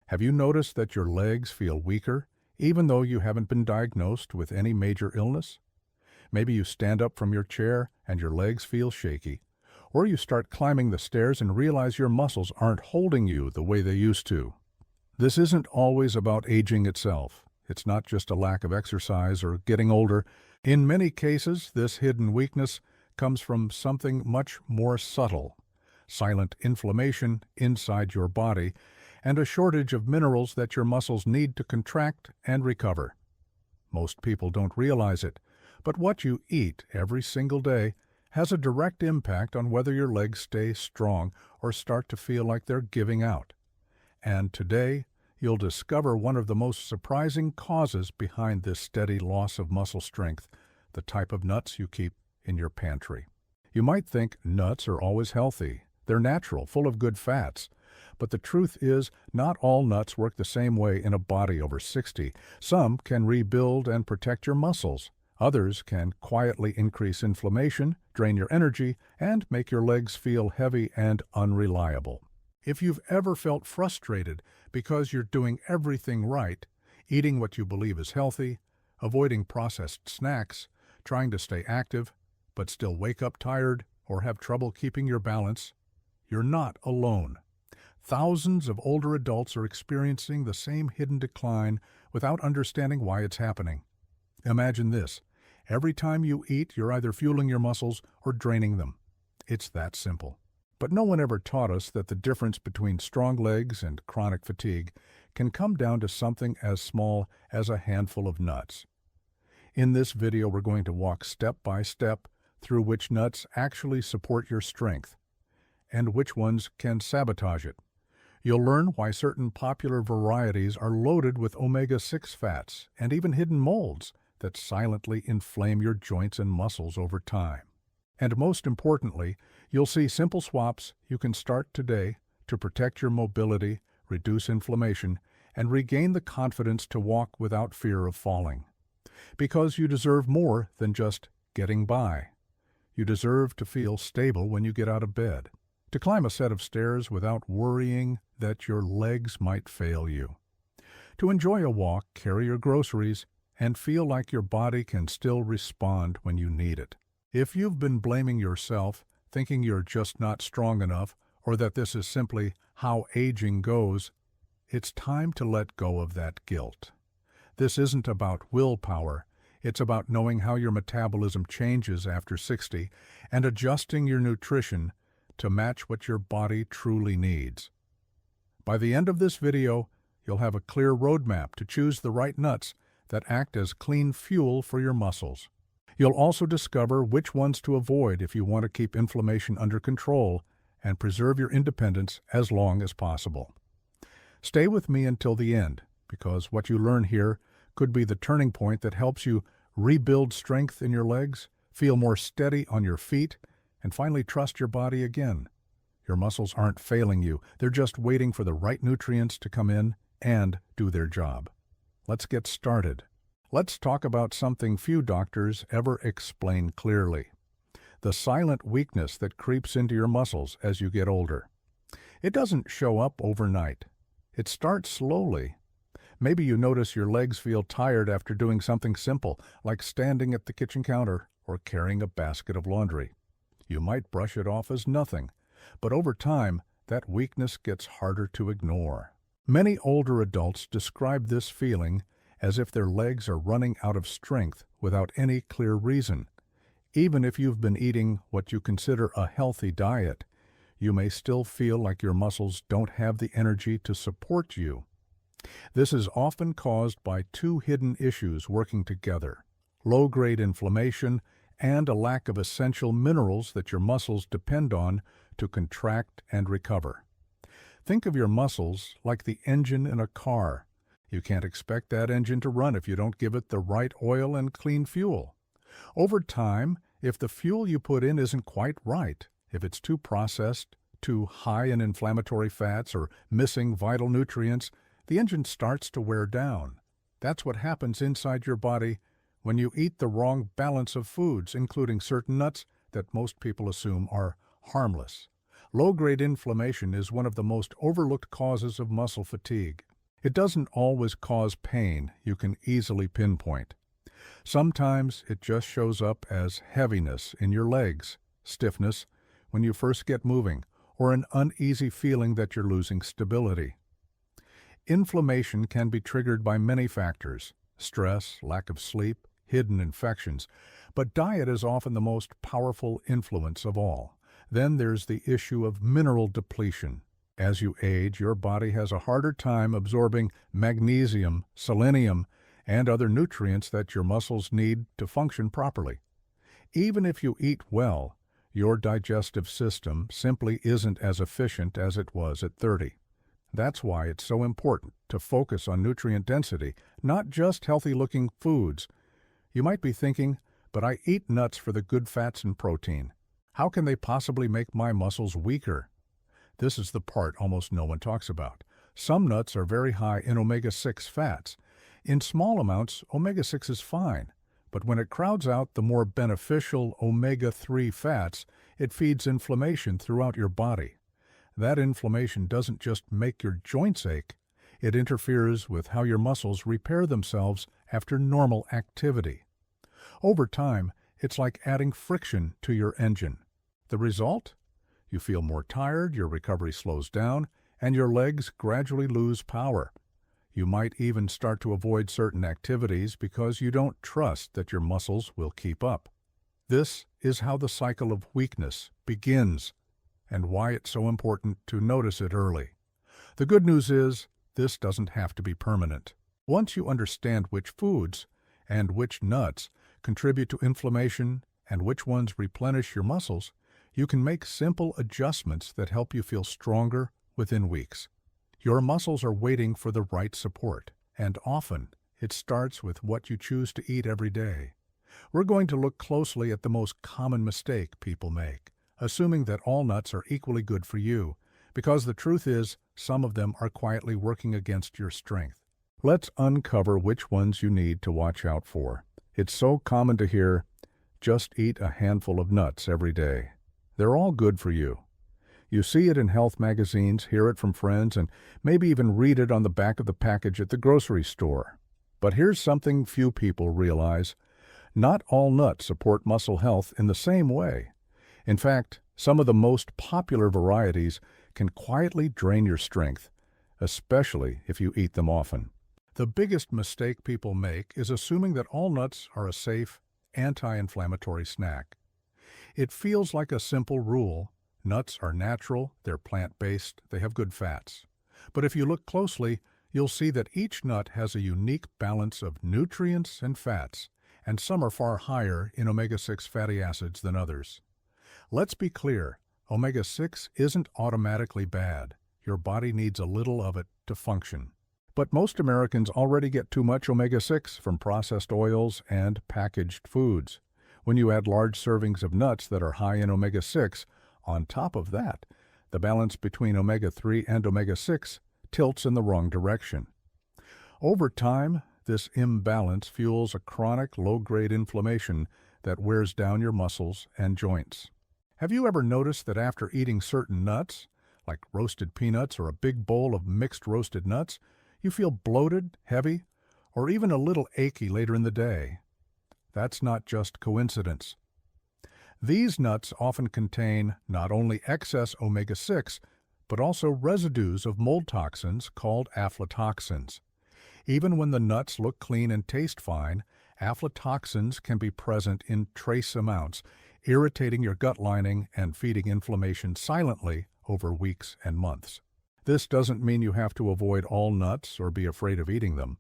Have you noticed that your legs feel weaker, even though you haven't been diagnosed with any major illness? Maybe you stand up from your chair and your legs feel shaky, or you start climbing the stairs and realize your muscles aren't holding you the way they used to. This isn't always about aging itself. It's not just a lack of exercise or getting older. In many cases, this hidden weakness comes from something much more subtle: silent inflammation inside your body and a shortage of minerals that your muscles need to contract and recover. Most people don't realize it, but what you eat every single day has a direct impact on whether your legs stay strong or start to feel like they're giving out. And today, you'll discover one of the most surprising causes behind this steady loss of muscle strength: the type of nuts you keep in your pantry. You might think nuts are always healthy. They're natural, full of good fats. But the truth is, not all nuts work the same way in a body over 60. Some can rebuild and protect your muscles. Others can quietly increase inflammation, drain your energy, and make your legs feel heavy and unreliable. If you've ever felt frustrated because you're doing everything right, eating what you believe is healthy, avoiding processed snacks, trying to stay active, but still wake up tired or have trouble keeping your balance, you're not alone. Thousands of older adults are experiencing the same hidden decline without understanding why it's happening. Imagine this: every time you eat, you're either fueling your muscles or draining them. It's that simple. But no one ever taught us that the difference between strong legs and chronic fatigue can come down to something as small as a handful of nuts. In this video, we're going to walk step by step through which nuts actually support your strength and which ones can sabotage it. You'll learn why certain popular varieties are loaded with omega-6 fats and even hidden molds that silently inflame your joints and muscles over time. And most importantly, you'll see simple swaps you can start today to protect your mobility, reduce inflammation, and regain the confidence to walk without fear of falling. Because you deserve more than just getting by. You deserve to feel stable when you get out of bed, to climb a set of stairs without worrying that your legs might fail you, to enjoy a walk, carry your groceries, and feel like your body can still respond when you need it. If you've been blaming yourself, thinking you're just not strong enough, or that this is simply how aging goes, it's time to let go of that guilt. This isn't about willpower. It's about knowing how your metabolism changes after 60 and adjusting your nutrition to match what your body truly needs. By the end of this video, you'll have a clear roadmap to choose the right nuts that act as clean fuel for your muscles. You'll also discover which ones to avoid if you want to keep inflammation under control and preserve your independence as long as possible. Stay with me until the end, because what you learn here could be the turning point that helps you rebuild strength in your legs, feel more steady on your feet, and finally trust your body again. Your muscles aren't failing you. They're just waiting for the right nutrients to come in and do their job. Let's get started. Let's talk about something few doctors ever explain clearly: the silent weakness that creeps into your muscles as you get older. It doesn't show up overnight. It starts slowly. Maybe you notice your legs feel tired after doing something simple, like standing at the kitchen counter or carrying a basket of laundry. You might brush it off as nothing, but over time, that weakness gets harder to ignore. Many older adults describe this feeling as if their legs are running out of strength without any clear reason. Even if you've been eating what you consider a healthy diet, you may still feel like your muscles don't have the energy to support you. This is often caused by two hidden issues working together: low-grade inflammation and a lack of essential minerals that your muscles depend on to contract and recover. Think of your muscles like the engine in a car. You can't expect that engine to run if you don't give it the right oil and clean fuel. Over time, if the fuel you put in isn't quite right, if it's too processed, too high in inflammatory fats, or missing vital nutrients, the engine starts to wear down. That's what happens inside your body when you eat the wrong balance of foods, including certain nuts that most people assume are harmless. Low-grade inflammation is one of the most overlooked causes of muscle fatigue. It doesn't always cause pain you can easily pinpoint. Sometimes it just shows up as heaviness in your legs, stiffness when you first get moving, or an uneasy feeling that you're losing stability. Inflammation can be triggered by many factors: stress, lack of sleep, hidden infections, but diet is often the most powerful influence of all. Then there's the issue of mineral depletion. As you age, your body has a harder time absorbing magnesium, selenium, and other nutrients that your muscles need to function properly. Even if you eat well, your digestive system simply isn't as efficient as it was at 30. That's why it's so important to focus on nutrient density, not just healthy-looking foods. You might be thinking, but I eat nuts for the good fats and protein. How can they possibly make my muscles weaker? This is the part almost no one talks about. Some nuts are very high in omega-6 fats. In small amounts, omega-6 is fine, but when it crowds out the more beneficial omega-3 fats, it feeds inflammation throughout your body. That inflammation doesn't just make your joints ache, it interferes with how your muscles repair themselves after normal activity. Over time, it's like adding friction to your engine. The result? You feel more tired, your recovery slows down, and your legs gradually lose power. You might even start to avoid certain activities because you don't trust that your muscles will keep up. This is how the cycle of weakness begins, and why it's so important to notice it early. The good news is, this doesn't have to be permanent. Once you understand which foods and which nuts contribute to inflammation and which ones replenish your muscles, you can make simple adjustments that help you feel stronger within weeks. Your muscles are waiting for the right support, and often it starts with what you choose to eat every day. We're going to look closely at the most common mistake people make, assuming that all nuts are equally good for you, because the truth is, some of them are quietly working against your strength. Let's uncover which ones you need to watch out for. It's so common to hear, just eat a handful of nuts every day. They're all good for you. You see it in health magazines, hear it from friends, and maybe even read it on the back of the package at the grocery store. But here's something few people realize. Not all nuts support muscle health in the same way. In fact, some of the most popular varieties can quietly drain your strength, especially if you eat them often. The biggest mistake people make is assuming that all nuts are a safe, anti-inflammatory snack. It feels like a simple rule. Nuts are natural, they're plant-based, they have good fats. But if you look closely, you'll see that each nut has a unique balance of nutrients and fats, and some are far higher in omega-6 fatty acids than others. Let's be clear, omega-6 isn't automatically bad. Your body needs a little of it to function. But most Americans already get too much omega-6 from processed oils and packaged foods. When you add large servings of nuts that are high in omega-6, on top of that, the balance between omega-3 and omega-6 tilts in the wrong direction. Over time, this imbalance fuels a chronic low-grade inflammation that wears down your muscles and joints. Have you ever noticed that after eating certain nuts, like roasted peanuts or a big bowl of mixed roasted nuts, you feel bloated, heavy, or even a little achy later in the day? That's not just coincidence. These nuts often contain not only excess omega-6, but also residues of mold toxins called aflatoxins. Even when the nuts look clean and taste fine, aflatoxins can be present in trace amounts, irritating your gut lining and feeding inflammation silently over weeks and months. This doesn't mean you have to avoid all nuts or be afraid of eating them,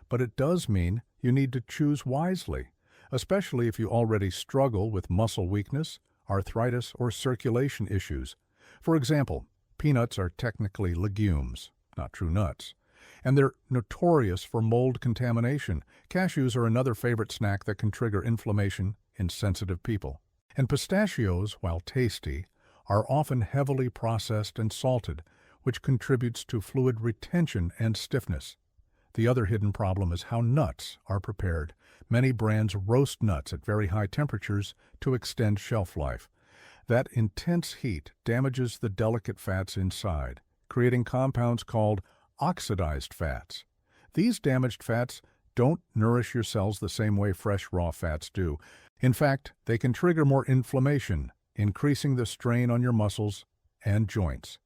but it does mean you need to choose wisely, especially if you already struggle with muscle weakness, arthritis, or circulation issues. For example, peanuts are technically legumes, not true nuts, and they're notorious for mold contamination. Cashews are another favorite snack that can trigger inflammation in sensitive people. And pistachios, while tasty, are often heavily processed and salted, which contributes to fluid retention and stiffness. The other hidden problem is how nuts are prepared. Many brands roast nuts at very high temperatures to extend shelf life. That intense heat damages the delicate fats inside, creating compounds called oxidized fats. These damaged fats don't nourish your cells the same way fresh raw fats do. In fact, they can trigger more inflammation, increasing the strain on your muscles and joints.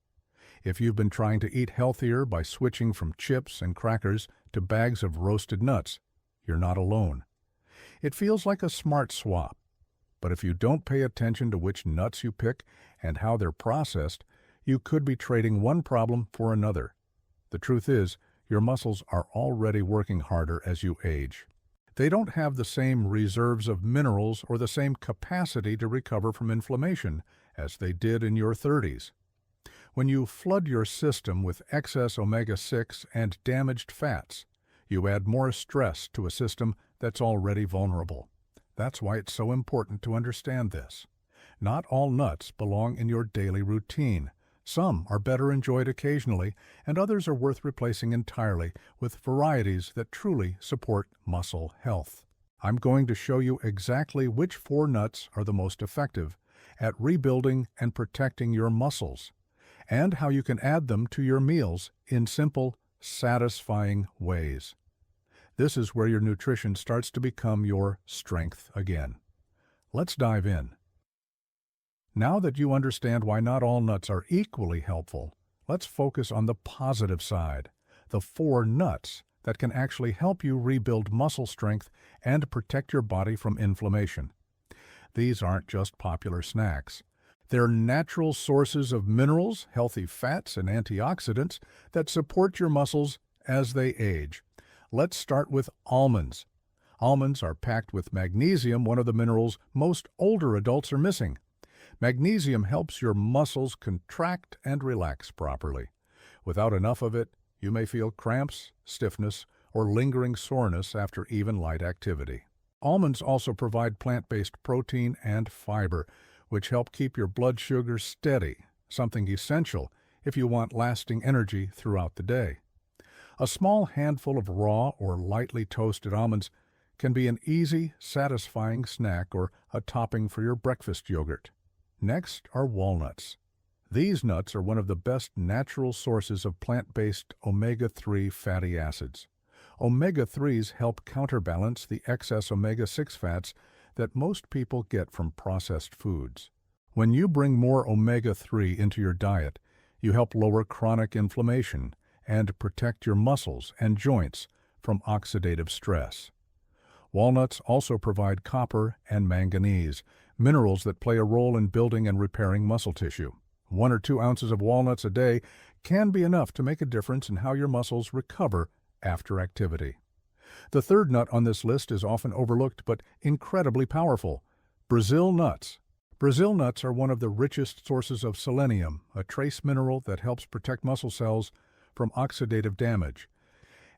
If you've been trying to eat healthier by switching from chips and crackers to bags of roasted nuts, you're not alone. It feels like a smart swap, but if you don't pay attention to which nuts you pick and how they're processed, you could be trading one problem for another. The truth is, your muscles are already working harder as you age. They don't have the same reserves of minerals or the same capacity to recover from inflammation as they did in your 30s. When you flood your system with excess omega-6 and damaged fats, you add more stress to a system that's already vulnerable. That's why it's so important to understand this. Not all nuts belong in your daily routine. Some are better enjoyed occasionally, and others are worth replacing entirely with varieties that truly support muscle health. I'm going to show you exactly which 4 nuts are the most effective at rebuilding and protecting your muscles, and how you can add them to your meals in simple, satisfying ways. This is where your nutrition starts to become your strength again. Let's dive in. Now that you understand why not all nuts are equally helpful, let's focus on the positive side, the 4 nuts that can actually help you rebuild muscle strength and protect your body from inflammation. These aren't just popular snacks. They're natural sources of minerals, healthy fats, and antioxidants that support your muscles as they age. Let's start with almonds. Almonds are packed with magnesium, one of the minerals most older adults are missing. Magnesium helps your muscles contract and relax properly. Without enough of it, you may feel cramps, stiffness, or lingering soreness after even light activity. Almonds also provide plant-based protein and fiber, which help keep your blood sugar steady, something essential if you want lasting energy throughout the day. A small handful of raw or lightly toasted almonds can be an easy, satisfying snack or a topping for your breakfast yogurt. Next are walnuts. These nuts are one of the best natural sources of plant-based omega-3 fatty acids. Omega-3s help counterbalance the excess omega-6 fats that most people get from processed foods. When you bring more omega-3 into your diet, you help lower chronic inflammation and protect your muscles and joints from oxidative stress. Walnuts also provide copper and manganese, minerals that play a role in building and repairing muscle tissue. 1 or 2 ounces of walnuts a day can be enough to make a difference in how your muscles recover after activity. The 3rd nut on this list is often overlooked but incredibly powerful: Brazil nuts. Brazil nuts are one of the richest sources of selenium, a trace mineral that helps protect muscle cells from oxidative damage.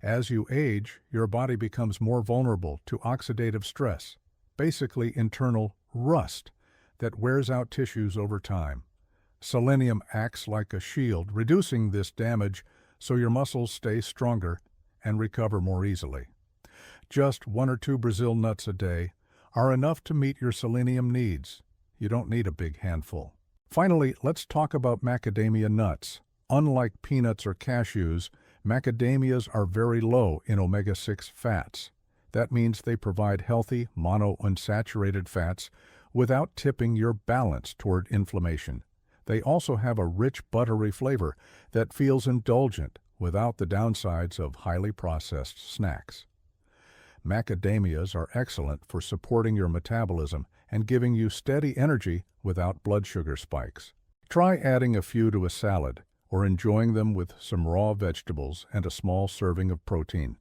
As you age, your body becomes more vulnerable to oxidative stress, basically internal rust that wears out tissues over time. Selenium acts like a shield, reducing this damage so your muscles stay stronger and recover more easily. Just 1 or 2 Brazil nuts a day are enough to meet your selenium needs. You don't need a big handful. Finally, let's talk about macadamia nuts. Unlike peanuts or cashews, macadamias are very low in omega-6 fats. That means they provide healthy monounsaturated fats without tipping your balance toward inflammation. They also have a rich buttery flavor that feels indulgent without the downsides of highly processed snacks. Macadamias are excellent for supporting your metabolism and giving you steady energy without blood sugar spikes. Try adding a few to a salad or enjoying them with some raw vegetables and a small serving of protein.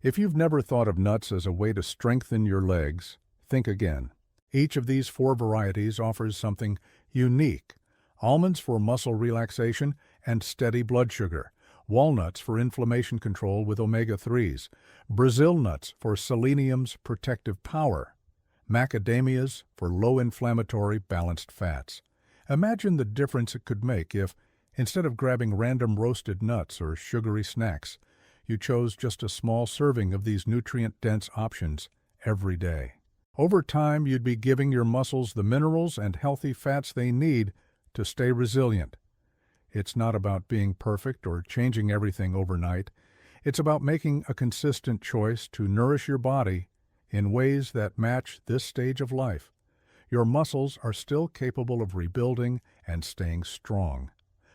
If you've never thought of nuts as a way to strengthen your legs, think again. Each of these 4 varieties offers something unique: almonds for muscle relaxation and steady blood sugar, walnuts for inflammation control with omega-3s, Brazil nuts for selenium's protective power, macadamias for low-inflammatory balanced fats. Imagine the difference it could make if, instead of grabbing random roasted nuts or sugary snacks, you chose just a small serving of these nutrient-dense options every day. Over time, you'd be giving your muscles the minerals and healthy fats they need to stay resilient. It's not about being perfect or changing everything overnight. It's about making a consistent choice to nourish your body in ways that match this stage of life. Your muscles are still capable of rebuilding and staying strong,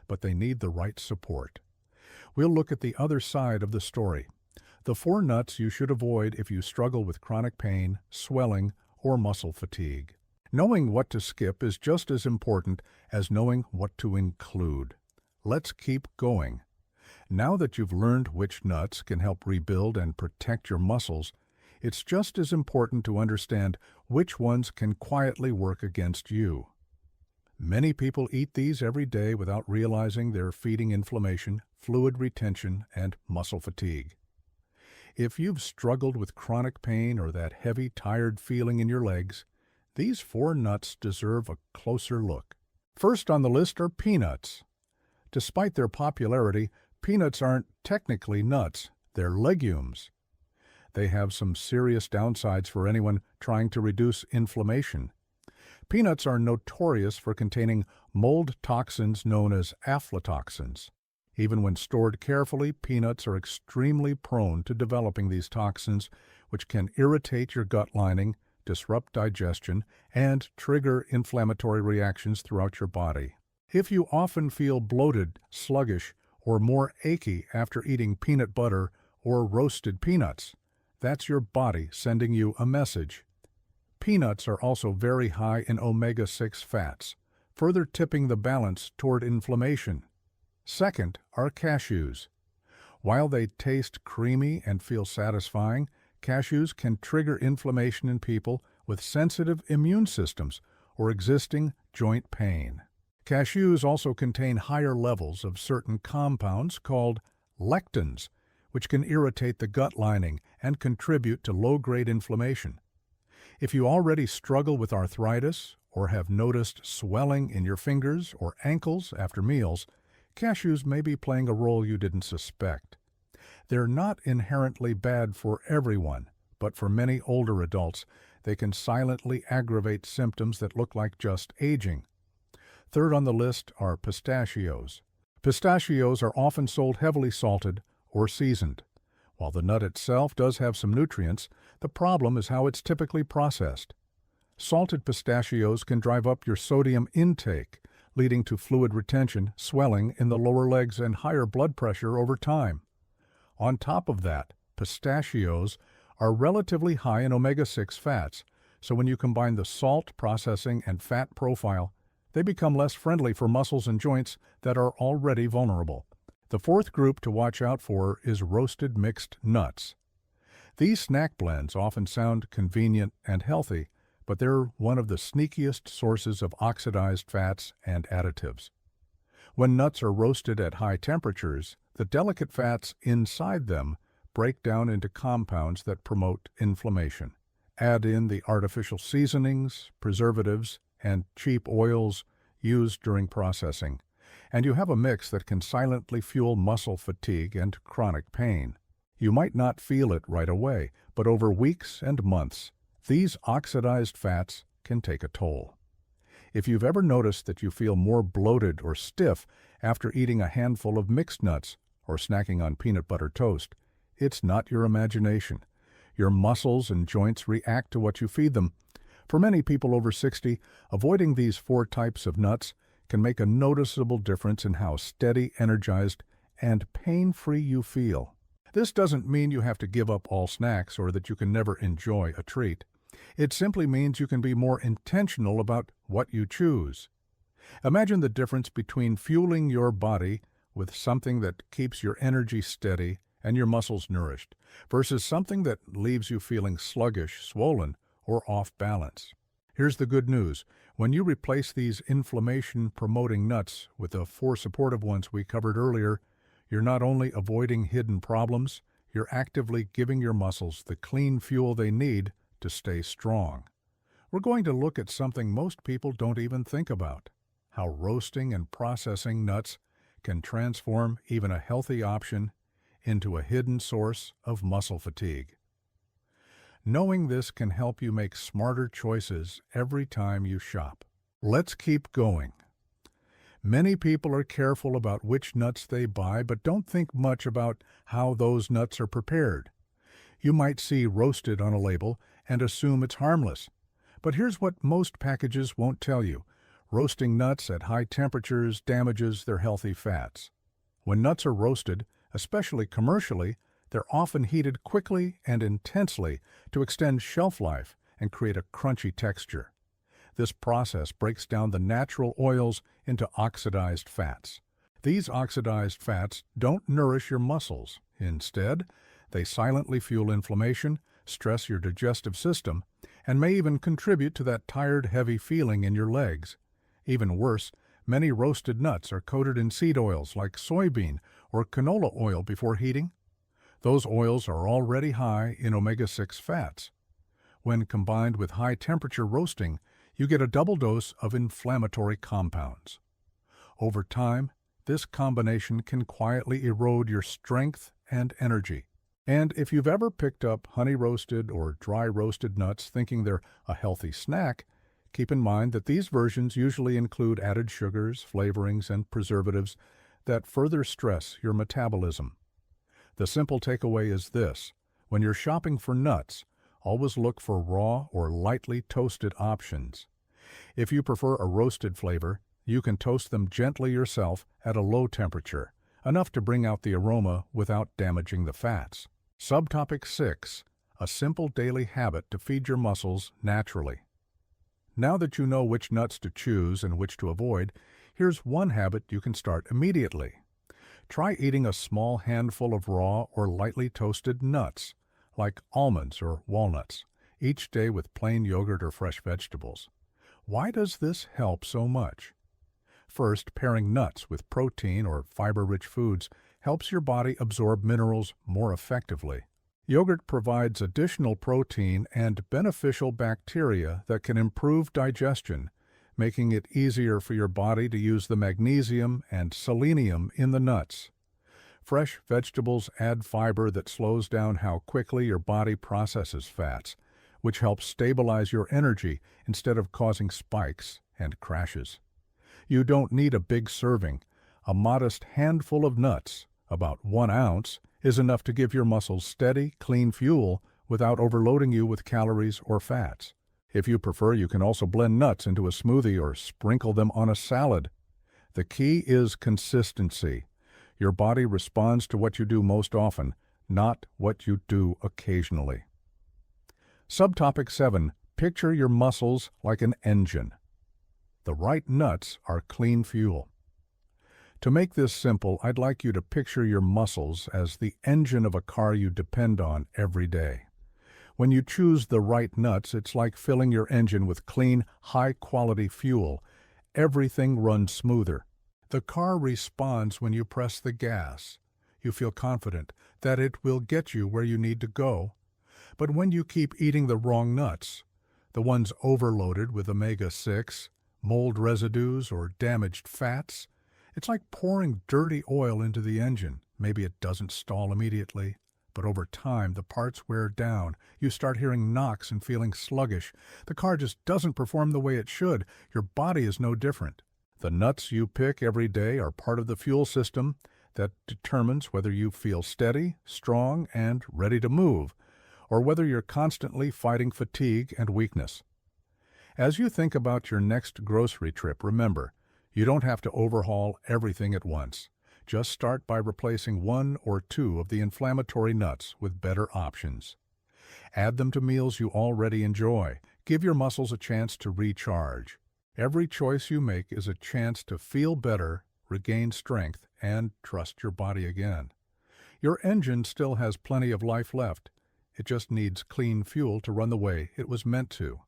but they need the right support. We'll look at the other side of the story. The 4 nuts you should avoid if you struggle with chronic pain, swelling, or muscle fatigue. Knowing what to skip is just as important as knowing what to include. Let's keep going. Now that you've learned which nuts can help rebuild and protect your muscles, it's just as important to understand which ones can quietly work against you. Many people eat these every day without realizing they're feeding inflammation, fluid retention, and muscle fatigue. If you've struggled with chronic pain or that heavy, tired feeling in your legs, these 4 nuts deserve a closer look. First on the list are peanuts. Despite their popularity, peanuts aren't technically nuts, they're legumes. They have some serious downsides for anyone trying to reduce inflammation. Peanuts are notorious for containing mold toxins known as aflatoxins. Even when stored carefully, peanuts are extremely prone to developing these toxins, which can irritate your gut lining, disrupt digestion, and trigger inflammatory reactions throughout your body. If you often feel bloated, sluggish, or more achy after eating peanut butter or roasted peanuts, that's your body sending you a message. Peanuts are also very high in omega-6 fats, further tipping the balance toward inflammation. Second are cashews. While they taste creamy and feel satisfying, cashews can trigger inflammation in people with sensitive immune systems or existing joint pain. Cashews also contain higher levels of certain compounds called lectins, which can irritate the gut lining and contribute to low-grade inflammation. If you already struggle with arthritis or have noticed swelling in your fingers or ankles after meals, cashews may be playing a role you didn't suspect. They're not inherently bad for everyone, but for many older adults, they can silently aggravate symptoms that look like just aging. Third on the list are pistachios. Pistachios are often sold heavily salted or seasoned. While the nut itself does have some nutrients, the problem is how it's typically processed. Salted pistachios can drive up your sodium intake, leading to fluid retention, swelling in the lower legs, and higher blood pressure over time. On top of that, pistachios are relatively high in omega-6 fats, so when you combine the salt processing and fat profile, they become less friendly for muscles and joints that are already vulnerable. The fourth group to watch out for is roasted mixed nuts. These snack blends often sound convenient and healthy, but they're one of the sneakiest sources of oxidized fats and additives. When nuts are roasted at high temperatures, the delicate fats inside them break down into compounds that promote inflammation. Add in the artificial seasonings, preservatives, and cheap oils used during processing, and you have a mix that can silently fuel muscle fatigue and chronic pain. You might not feel it right away, but over weeks and months, these oxidized fats can take a toll. If you've ever noticed that you feel more bloated or stiff after eating a handful of mixed nuts or snacking on peanut butter toast, it's not your imagination. Your muscles and joints react to what you feed them. For many people over 60, avoiding these 4 types of nuts can make a noticeable difference in how steady, energized, and pain-free you feel. This doesn't mean you have to give up all snacks or that you can never enjoy a treat. It simply means you can be more intentional about what you choose. Imagine the difference between fueling your body with something that keeps your energy steady and your muscles nourished, versus something that leaves you feeling sluggish, swollen, or off balance. Here's the good news. When you replace these inflammation-promoting nuts with the 4 supportive ones we covered earlier, you're not only avoiding hidden problems, you're actively giving your muscles the clean fuel they need to stay strong. We're going to look at something most people don't even think about: how roasting and processing nuts can transform even a healthy option into a hidden source of muscle fatigue. Knowing this can help you make smarter choices every time you shop. Let's keep going. Many people are careful about which nuts they buy but don't think much about how those nuts are prepared. You might see roasted on a label and assume it's harmless. But here's what most packages won't tell you. Roasting nuts at high temperatures damages their healthy fats. When nuts are roasted, especially commercially, they're often heated quickly and intensely to extend shelf life and create a crunchy texture. This process breaks down the natural oils into oxidized fats. These oxidized fats don't nourish your muscles. Instead, they silently fuel inflammation, stress your digestive system, and may even contribute to that tired, heavy feeling in your legs. Even worse, many roasted nuts are coated in seed oils like soybean or canola oil before heating. Those oils are already high in omega-6 fats. When combined with high-temperature roasting, you get a double dose of inflammatory compounds. Over time, this combination can quietly erode your strength and energy. And if you've ever picked up honey-roasted or dry-roasted nuts thinking they're a healthy snack, keep in mind that these versions usually include added sugars, flavorings, and preservatives that further stress your metabolism. The simple takeaway is this: when you're shopping for nuts, always look for raw or lightly toasted options. If you prefer a roasted flavor, you can toast them gently yourself at a low temperature, enough to bring out the aroma without damaging the fats. Subtopic 6. A simple daily habit to feed your muscles naturally. Now that you know which nuts to choose and which to avoid, here's one habit you can start immediately. Try eating a small handful of raw or lightly toasted nuts, like almonds or walnuts, each day with plain yogurt or fresh vegetables. Why does this help so much? First, pairing nuts with protein or fiber-rich foods helps your body absorb minerals more effectively. Yogurt provides additional protein and beneficial bacteria that can improve digestion, making it easier for your body to use the magnesium and selenium in the nuts. Fresh vegetables add fiber that slows down how quickly your body processes fats, which helps stabilize your energy instead of causing spikes and crashes. You don't need a big serving. A modest handful of nuts, about 1 ounce, is enough to give your muscles steady, clean fuel without overloading you with calories or fats. If you prefer, you can also blend nuts into a smoothie or sprinkle them on a salad. The key is consistency. Your body responds to what you do most often, not what you do occasionally. Subtopic 7. Picture your muscles like an engine. The right nuts are clean fuel. To make this simple, I'd like you to picture your muscles as the engine of a car you depend on every day. When you choose the right nuts, it's like filling your engine with clean, high-quality fuel. Everything runs smoother. The car responds when you press the gas. You feel confident that it will get you where you need to go. But when you keep eating the wrong nuts, the ones overloaded with omega-6, mold residues, or damaged fats, it's like pouring dirty oil into the engine. Maybe it doesn't stall immediately, but over time the parts wear down. You start hearing knocks and feeling sluggish. The car just doesn't perform the way it should. Your body is no different. The nuts you pick every day are part of the fuel system that determines whether you feel steady, strong, and ready to move, or whether you're constantly fighting fatigue and weakness. As you think about your next grocery trip, remember, you don't have to overhaul everything at once. Just start by replacing 1 or 2 of the inflammatory nuts with better options. Add them to meals you already enjoy. Give your muscles a chance to recharge. Every choice you make is a chance to feel better, regain strength, and trust your body again. Your engine still has plenty of life left. It just needs clean fuel to run the way it was meant to.